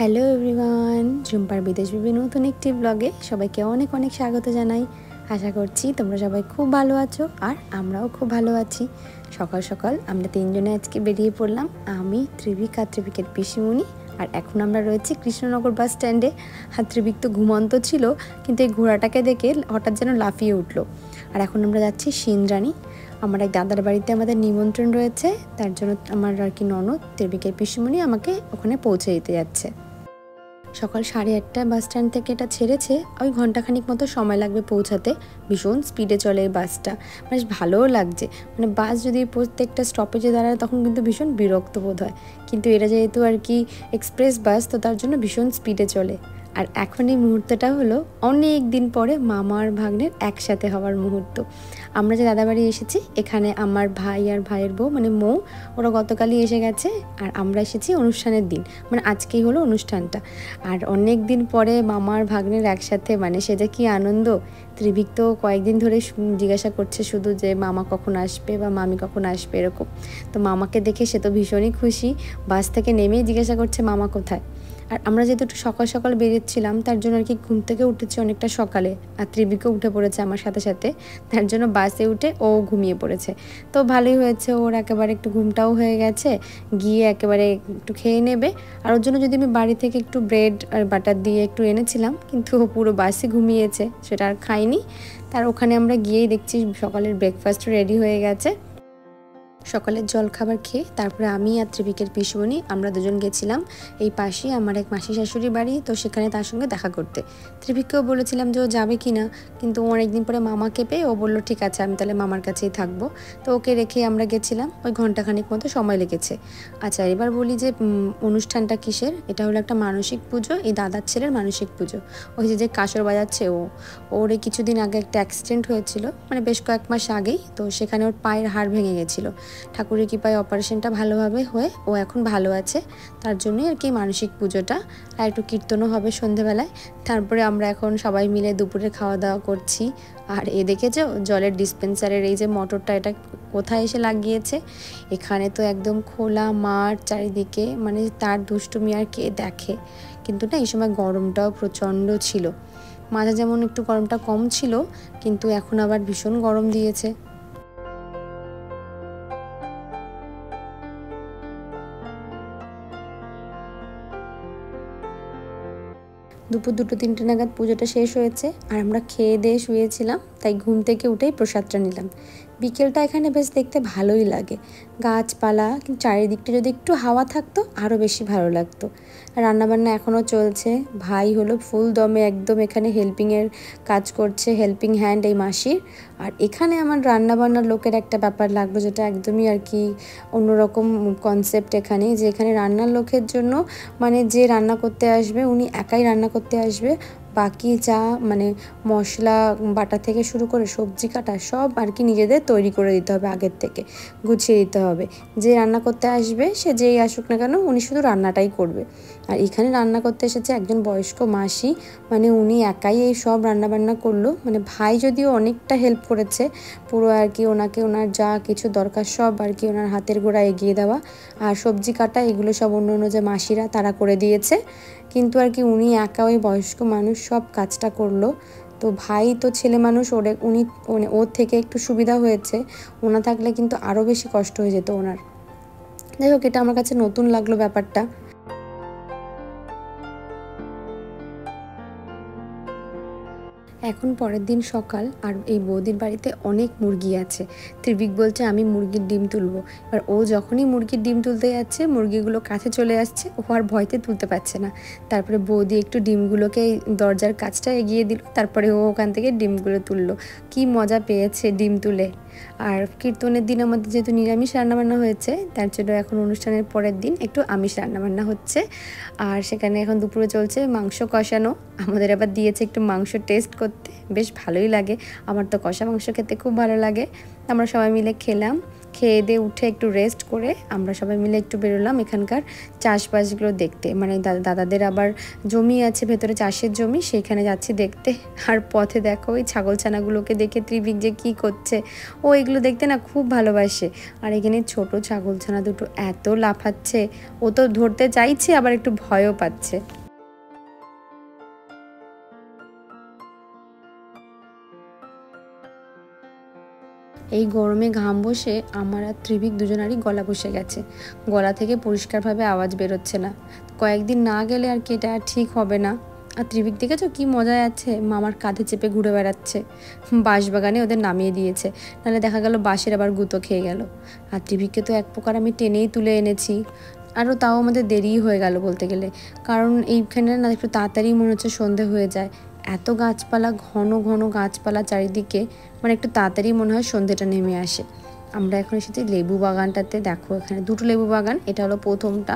Hello everyone, ঝুম্পার বিদেশ বিবি নতুন একটি ব্লগে সবাইকে অনেক অনেক স্বাগত জানাই। আশা করছি তোমরা সবাই খুব ভালো আছো আর আমরাও খুব ভালো আছি। সকাল সকাল আমরা তিনজনে আজকে বেরিয়ে পড়লাম, আমি, ত্রিবিক আর ত্রিবিকের পিসিমণি। আর এখন আমরা রয়েছি কৃষ্ণনগর বাস স্ট্যান্ডে। আর ত্রিবিক তো ঘুমন্ত ছিল, কিন্তু এই ঘোড়াটাকে দেখে হঠাৎ যেন লাফিয়ে উঠলো। আর এখন আমরা যাচ্ছি সিন্দ্রানী। আমার এক দাদার বাড়িতে আমাদের নিমন্ত্রণ রয়েছে, তার জন্য আমার আর কি ননদ ত্রিবিকের পিসিমণি আমাকে ওখানে পৌঁছে দিতে যাচ্ছে। সকাল 8:30 বাস স্ট্যান্ড থেকে এটা ছেড়েছে, ওই ঘন্টাখানিক মতো সময় লাগবে পৌঁছাতে। ভীষণ স্পিডে চলে এই বাসটা, বেশ ভালোও লাগছে। মানে বাস যদি প্রত্যেকটা স্টপেজে দাঁড়ায় তখন কিন্তু ভীষণ বিরক্ত বোধ হয়, কিন্তু এটা যেহেতু আর কি এক্সপ্রেস বাস, তো তার জন্য ভীষণ স্পিডে চলে। আর এখন এই মুহূর্তটা হলো অনেক দিন পরে মামা আর ভাগ্নের একসাথে হওয়ার মুহূর্ত। আমরা যে দাদাবাড়ি এসেছি, এখানে আমার ভাই আর ভাইয়ের বউ মানে মৌ, ওরা গতকালই এসে গেছে। আর আমরা এসেছি অনুষ্ঠানের দিন, মানে আজকেই হলো অনুষ্ঠানটা। আর অনেক দিন পরে মামা আর ভাগ্নের একসাথে, মানে সেটা কি আনন্দ। ত্রিবিক তো কয়েকদিন ধরে জিজ্ঞাসা করছে শুধু যে মামা কখন আসবে বা মামি কখন আসবে এরকম। তো মামাকে দেখে সে তো ভীষণই খুশি, বাস থেকে নেমেই জিজ্ঞাসা করছে মামা কোথায়। আর আমরা যেহেতু একটু সকাল সকাল বেরিয়েছিলাম, তার জন্য আর কি ঘুম থেকে উঠেছি অনেকটা সকালে। আর ত্রিবিকও উঠে পড়েছে আমার সাথে সাথে, তার জন্য বাসে উঠে ও ঘুমিয়ে পড়েছে। তো ভালোই হয়েছে, ওর একেবারে একটু ঘুমটাও হয়ে গেছে, গিয়ে একেবারে একটু খেয়ে নেবে। আর ওর জন্য যদি আমি বাড়ি থেকে একটু ব্রেড আর বাটার দিয়ে একটু এনেছিলাম, কিন্তু ও পুরো বাসে ঘুমিয়েছে, সেটা আর খাইনি। তার ওখানে আমরা গিয়েই দেখছি সকালের ব্রেকফাস্ট রেডি হয়ে গেছে। সকালের জলখাবার খেয়ে তারপরে আমি আর ত্রিবিকের পিসিমণি আমরা দুজন গেছিলাম এই পাশেই আমার এক মাসি শাশুড়ি বাড়ি, তো সেখানে তার সঙ্গে দেখা করতে। ত্রিবিককেও বলেছিলাম যে ও যাবে কি না, কিন্তু ও অনেকদিন পরে মামাকে পেয়ে ও বললো ঠিক আছে, আমি তাহলে মামার কাছেই থাকবো। তো ওকে রেখেই আমরা গেছিলাম, ওই ঘন্টাখানিক মতো সময় লেগেছে। আচ্ছা, এবার বলি যে অনুষ্ঠানটা কিসের। এটা হলো একটা মানসিক পুজো, এই দাদার ছেলের মানসিক পুজো। ওই যে কাসর বাজাচ্ছে ওর এই কিছুদিন আগে একটা অ্যাক্সিডেন্ট হয়েছিল, মানে বেশ কয়েক মাস আগেই। তো সেখানে ওর পায়ের হাড় ভেঙে গেছিলো। ঠাকুরের কৃপায় অপারেশনটা ভালোভাবে হয়ে ও এখন ভালো আছে, তার জন্যই আর কি মানসিক পুজোটা। আর একটু কীর্তনও হবে সন্ধেবেলায়। তারপরে আমরা এখন সবাই মিলে দুপুরে খাওয়া দাওয়া করছি। আর এ দেখেছো জলের ডিসপেন্সারের এই যে মোটরটা, এটা কোথায় এসে লাগিয়েছে। এখানে তো একদম খোলা মাঠ চারিদিকে, মানে তার দুষ্টুমি আর কে দেখে। কিন্তু না, এই সময় গরমটাও প্রচণ্ড ছিল। মাঝে যেমন একটু গরমটা কম ছিল, কিন্তু এখন আবার ভীষণ গরম দিয়েছে। দুপুর 2-3টে নাগাদ পুজোটা শেষ হয়েছে, আর আমরা খেয়ে দিয়ে শুয়েছিলাম, তাই ঘুম থেকে উঠেই প্রসাদটা নিলাম। বিকেলটা এখানে বেশ দেখতে ভালোই লাগে, গাছপালা, কিন্তু চারিদিকটা যদি একটু হাওয়া থাকতো আরও বেশি ভালো লাগতো। রান্নাবান্না এখনও চলছে, ভাই হলো ফুল দমে একদম এখানে হেল্পিংয়ের কাজ করছে, হেল্পিং হ্যান্ড এই মাসির। আর এখানে আমার রান্নাবান্নার লোকের একটা ব্যাপার লাগলো, যেটা একদমই আর কি অন্যরকম কনসেপ্ট এখানে, যে এখানে রান্নার লোকের জন্য মানে যে রান্না করতে আসবে উনি একাই রান্না করতে আসবে। বাকি যা মানে মশলা বাটা থেকে শুরু করে সবজি কাটা সব আর কি নিজেদের তৈরি করে দিতে হবে, আগের থেকে গুছিয়ে দিতে হবে। যে রান্না করতে আসবে সে যেই আসুক না কেন, উনি শুধু রান্নাটাই করবে। আর এখানে রান্না করতে এসেছে একজন বয়স্ক মাসি, মানে উনি একাই এই সব রান্নাবান্না করলো। মানে ভাই যদিও অনেকটা হেল্প করেছে, পুরো আর কি ওনাকে ওনার যা কিছু দরকার সব আর কি ওনার হাতের গোড়া এগিয়ে দেওয়া। আর সবজি কাটা এগুলো সব অন্য অন্য যে মাসিরা তারা করে দিয়েছে, কিন্তু আর কি উনি একা ওই বয়স্ক মানুষ সব কাজটা করলো। তো ভাই তো ছেলে মানুষ, উনি মানে ওর থেকে একটু সুবিধা হয়েছে, ওনা থাকলে কিন্তু আরও বেশি কষ্ট হয়ে যেত ওনার। যাই হোক, এটা আমার কাছে নতুন লাগলো ব্যাপারটা। এখন পরের দিন সকাল, আর এই বৌদির বাড়িতে অনেক মুরগি আছে। ত্রিবিক বলছে আমি মুরগির ডিম তুলবো। এবার ও যখনই মুরগির ডিম তুলতে যাচ্ছে, মুরগিগুলো কাছে চলে আসছে, ও আর ভয়তে তুলতে পারছে না। তারপরে বৌদি একটু ডিমগুলোকে দরজার কাছটা এগিয়ে দিল, তারপরে ও ওখান থেকে ডিমগুলো তুললো। কি মজা পেয়েছে ডিম তুলে। আর কীর্তনের দিন আমাদের যেহেতু নিরামিষ রান্নাবান্না হয়েছে, তার জন্য এখন অনুষ্ঠানের পরের দিন একটু আমিষ রান্নাবান্না হচ্ছে। আর সেখানে এখন দুপুরে চলছে মাংস কষানো। আমাদের আবার দিয়েছে একটু মাংস টেস্ট করতে, বেশ ভালোই লাগে। আমার তো কষা মাংস খেতে খুব ভালো লাগে। আমরা সবাই মিলে খেলাম, খেয়ে দিয়ে উঠে একটু রেস্ট করে আমরা সবাই মিলে একটু বেরোলাম এখানকার চাষবাসগুলো দেখতে। মানে দাদাদের আবার জমি আছে ভেতরে, চাষের জমি, সেইখানে যাচ্ছি দেখতে। আর পথে দেখো ওই ছাগলছানাগুলোকে দেখে ত্রিভিক যে কী করছে, ও এগুলো দেখতে না খুব ভালোবাসে। আর এখানে ছোট ছাগলছানা দুটো এত লাফাচ্ছে, ও তো ধরতে চাইছে আবার একটু ভয়ও পাচ্ছে। এই গরমে ঘাম বসে আমার আর ত্রিভিক দুজনারই গলা বসে গেছে, গলা থেকে পরিষ্কারভাবে আওয়াজ বেরোচ্ছে না। কয়েকদিন না গেলে আর কি এটা ঠিক হবে না। আর ত্রিভিক দেখেছো কি মজায় আছে, মামার কাঁধে চেপে ঘুরে বেড়াচ্ছে। বাঁশবাগানে ওদের নামিয়ে দিয়েছে, নাহলে দেখা গেল বাঁশের আবার গুঁতো খেয়ে গেল। আর ত্রিভিককে তো এক প্রকার আমি টেনেই তুলে এনেছি, আরও তাও আমাদের দেরিই হয়ে গেল বলতে গেলে, কারণ এইখানে না একটু তাড়াতাড়ি মনে হচ্ছে সন্ধে হয়ে যায়। এত গাছপালা, ঘন ঘন গাছপালা চারিদিকে, মানে একটু তাড়াতাড়ি মনে হয় সন্ধেটা নেমে আসে। আমরা এখন এসেছি লেবু বাগানটাতে। দেখো এখানে দুটো লেবু বাগান, এটা হলো প্রথমটা।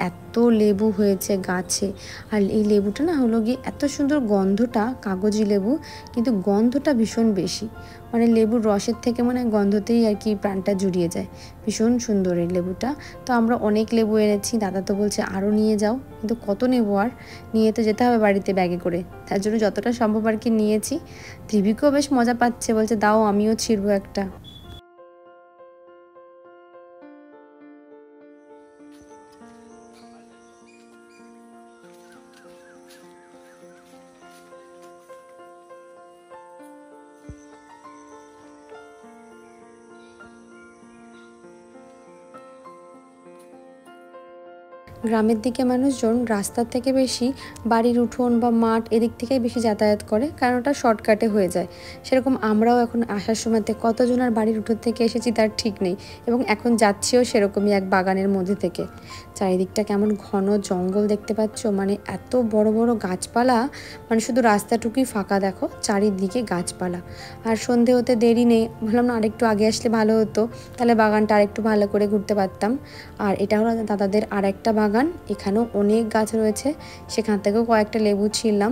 এত লেবু হয়েছে গাছে, আর এই লেবুটা না হলো গিয়ে এত সুন্দর গন্ধটা, কাগজি লেবু, কিন্তু গন্ধটা ভীষণ বেশি। মানে লেবুর রসের থেকে মানে গন্ধতেই আর কি প্রাণটা জুড়িয়ে যায়। ভীষণ সুন্দর এই লেবুটা। তো আমরা অনেক লেবু এনেছি, দাদা তো বলছে আরও নিয়ে যাও, কিন্তু কত নেবো আর, নিয়ে তো যেতে হবে বাড়িতে ব্যাগে করে। তার জন্য যতটা সম্ভব আর কি নিয়েছি। ত্রিভিকও বেশ মজা পাচ্ছে, বলছে দাও আমিও ছিঁড়বো একটা। গ্রামের দিকে মানুষজন রাস্তার থেকে বেশি বাড়ির উঠোন বা মাঠ এদিক থেকেই বেশি যাতায়াত করে, কারণ ওটা শর্টকাটে হয়ে যায়। সেরকম আমরাও এখন আসার সময়তে কতজন আর বাড়ির উঠোন থেকে এসেছি তার ঠিক নেই, এবং এখন যাচ্ছিও সেরকমই এক বাগানের মধ্যে থেকে। চারিদিকটা কেমন ঘন জঙ্গল দেখতে পাচ্ছ, মানে এত বড় বড় গাছপালা, মানে শুধু রাস্তাটুকুই ফাঁকা, দেখো চারিদিকে গাছপালা। আর সন্ধে হতে দেরি নেই, ভাবলাম না আরেকটু আগে আসলে ভালো হতো, তাহলে বাগানটা আরেকটু ভালো করে ঘুরতে পারতাম। আর এটা হলো দাদাদের আর একটা বাগান, এখানেও অনেক গাছ রয়েছে, সেখান থেকেও কয়েকটা লেবু ছিঁড়লাম।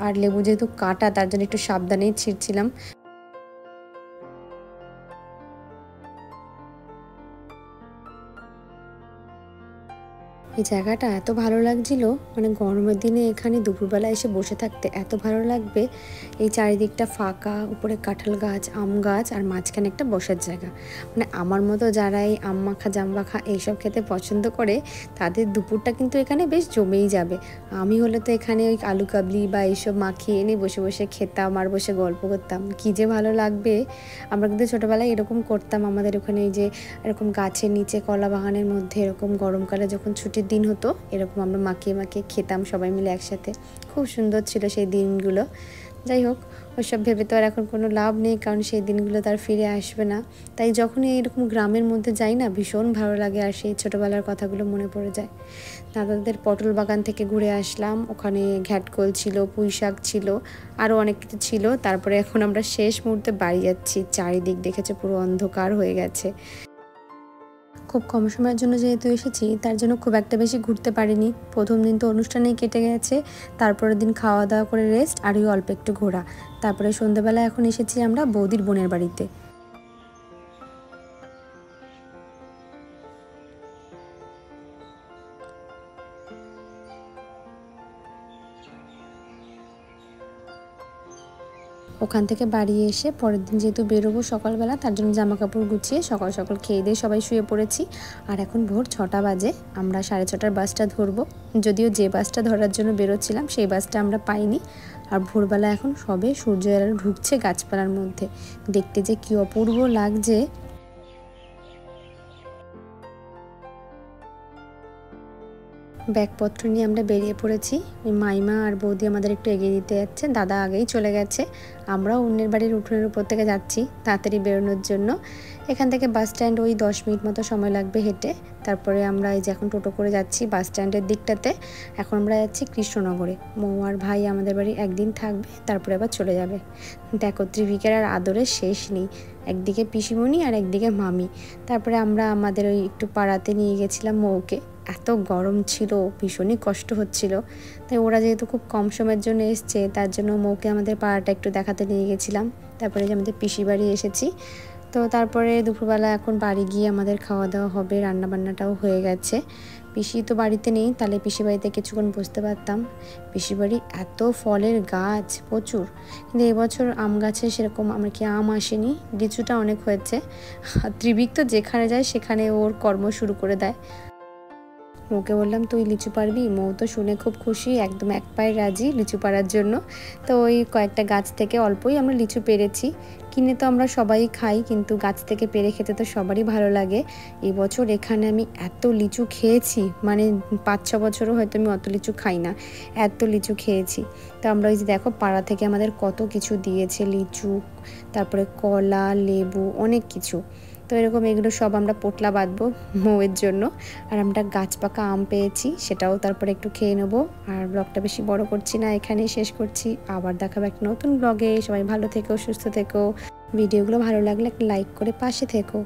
আর লেবু যেহেতু কাটা, তার জন্য একটু সাবধানেই ছিঁড়ছিলাম। এই জায়গাটা এত ভালো লাগছিল, মানে গরমের দিনে এখানে দুপুরবেলা এসে বসে থাকতে এত ভালো লাগবে। এই চারিদিকটা ফাঁকা, উপরে কাঁঠাল গাছ, আম গাছ, আর মাঝখানে একটা বসার জায়গা। মানে আমার মতো যারা এই আম মাখা, জাম মাখা এইসব খেতে পছন্দ করে, তাদের দুপুরটা কিন্তু এখানে বেশ জমেই যাবে। আমি হলে তো এখানে ওই আলু কাবলি বা এইসব মাখিয়ে এনে বসে বসে খেতাম আর বসে গল্প করতাম, কী যে ভালো লাগবে। আমরা কিন্তু ছোটোবেলায় এরকম করতাম, আমাদের ওখানে এই যে এরকম গাছের নিচে কলা বাগানের মধ্যে এরকম গরমকালে যখন ছুটির দিন হতো, এরকম আমরা মাখিয়ে মাখিয়ে খেতাম সবাই মিলে একসাথে। খুব সুন্দর ছিল সেই দিনগুলো। যাই হোক, ওসব ভেবে তো আর এখন কোনো লাভ নেই, কারণ সেই দিনগুলো তার ফিরে আসবে না। তাই যখনই এইরকম গ্রামের মধ্যে যাই না, ভীষণ ভালো লাগে, আর সেই ছোটোবেলার কথাগুলো মনে পড়ে যায়। দাদাদের পটল বাগান থেকে ঘুরে আসলাম, ওখানে ঘ্যাটকল ছিল, পুঁই শাক ছিল, আরও অনেক কিছু ছিল। তারপরে এখন আমরা শেষ মুহূর্তে বাড়ি যাচ্ছি, চারিদিক দেখেছে পুরো অন্ধকার হয়ে গেছে। খুব কম সময়ের জন্য যেহেতু এসেছি, তার জন্য খুব একটা বেশি ঘুরতে পারিনি। প্রথম দিন তো অনুষ্ঠানেই কেটে গেছে, তারপরের দিন খাওয়া দাওয়া করে রেস্ট, আর ওই অল্প একটু ঘোরা। তারপরে সন্ধ্যেবেলা এখন এসেছি আমরা বৌদির বোনের বাড়িতে। ওখান থেকে বাড়ি এসে পরের দিন যেহেতু বেরোবো সকালবেলা, তার জন্য জামা কাপড় গুছিয়ে সকাল সকাল খেয়ে দিয়ে সবাই শুয়ে পড়েছি। আর এখন ভোর 6টা বাজে, আমরা 6:30টার বাসটা ধরবো। যদিও যে বাসটা ধরার জন্য বেরোচ্ছিলাম সেই বাসটা আমরা পাইনি। আর ভোরবেলা এখন সবে সূর্য আলো ঢুকছে গাছপালার মধ্যে, দেখতে যে কী অপূর্ব লাগছে। ব্যাগপত্র নিয়ে আমরা বেরিয়ে পড়েছি। মাইমা আর বৌদি আমাদের একটু এগিয়ে দিতে যাচ্ছে, দাদা আগেই চলে গেছে। আমরাও অন্যের বাড়ির উঠোনের উপর থেকে যাচ্ছি তাড়াতাড়ি বেরোনোর জন্য। এখান থেকে বাস স্ট্যান্ড ওই 10 মিনিট মতো সময় লাগবে হেঁটে। তারপরে আমরা এই যে এখন টোটো করে যাচ্ছি বাস স্ট্যান্ডের দিকটাতে। এখন আমরা যাচ্ছি কৃষ্ণনগরে। মৌ আর ভাই আমাদের বাড়ি একদিন থাকবে, তারপরে আবার চলে যাবে। দেখো ত্রিভিকের আর আদরের শেষ নেই, একদিকে পিসিমণি আর একদিকে মামি। তারপরে আমরা আমাদের ওই একটু পাড়াতে নিয়ে গেছিলাম মৌকে। এত গরম ছিল, ভীষণই কষ্ট হচ্ছিল। তাই ওরা যেহেতু খুব কম সময়ের জন্য এসছে, তার জন্য মৌকে আমাদের পাড়াটা একটু দেখাতে নিয়ে গেছিলাম। তারপরে যে আমাদের পিসি বাড়ি এসেছি, তো তো তারপরে দুপুরবেলা এখন বাড়ি গিয়ে আমাদের খাওয়া দাওয়া হবে, রান্নাবান্নাটাও হয়ে গেছে। পিসি তো বাড়িতে নেই, তাহলে পিসি বাড়িতে কিছুক্ষণ বসতে পারতাম। পিসি বাড়ি এত ফলের গাছ প্রচুর, কিন্তু এবছর আম গাছে সেরকম আমার কি আম আসেনি, লিচুটা অনেক হয়েছে। ত্রিবিক তো যেখানে যায় সেখানে ওর কর্ম শুরু করে দেয়। ওকে বললাম তুই লিচু পারবি, মৌ তো শুনে খুব খুশি, একদম এক পায়ে রাজি লিচু পাড়ার জন্য। তো ওই কয়েকটা গাছ থেকে অল্পই আমরা লিচু পেরেছি। কিনে তো আমরা সবাই খাই, কিন্তু গাছ থেকে পেরে খেতে তো সবারই ভালো লাগে। এবছর এখানে আমি এত লিচু খেয়েছি, মানে 5-6 বছরও হয়তো আমি অত লিচু খাই না, এত লিচু খেয়েছি। তো আমরা ওই যে দেখো পাড়া থেকে আমাদের কত কিছু দিয়েছে, লিচু, তারপরে কলা, লেবু, অনেক কিছু। তো এরকম এগুলো সব আমরা পোটলা বাঁধবো মৌয়ের জন্য। আর আমরা গাছ পাকা আম পেয়েছি, সেটাও তারপরে একটু খেয়ে নেবো। আর ব্লগটা বেশি বড় করছি না, এখানেই শেষ করছি। আবার দেখাবো একটা নতুন ব্লগে। সবাই ভালো থেকো, সুস্থ থেকো। ভিডিওগুলো ভালো লাগলে একটা লাইক করে পাশে থেকো।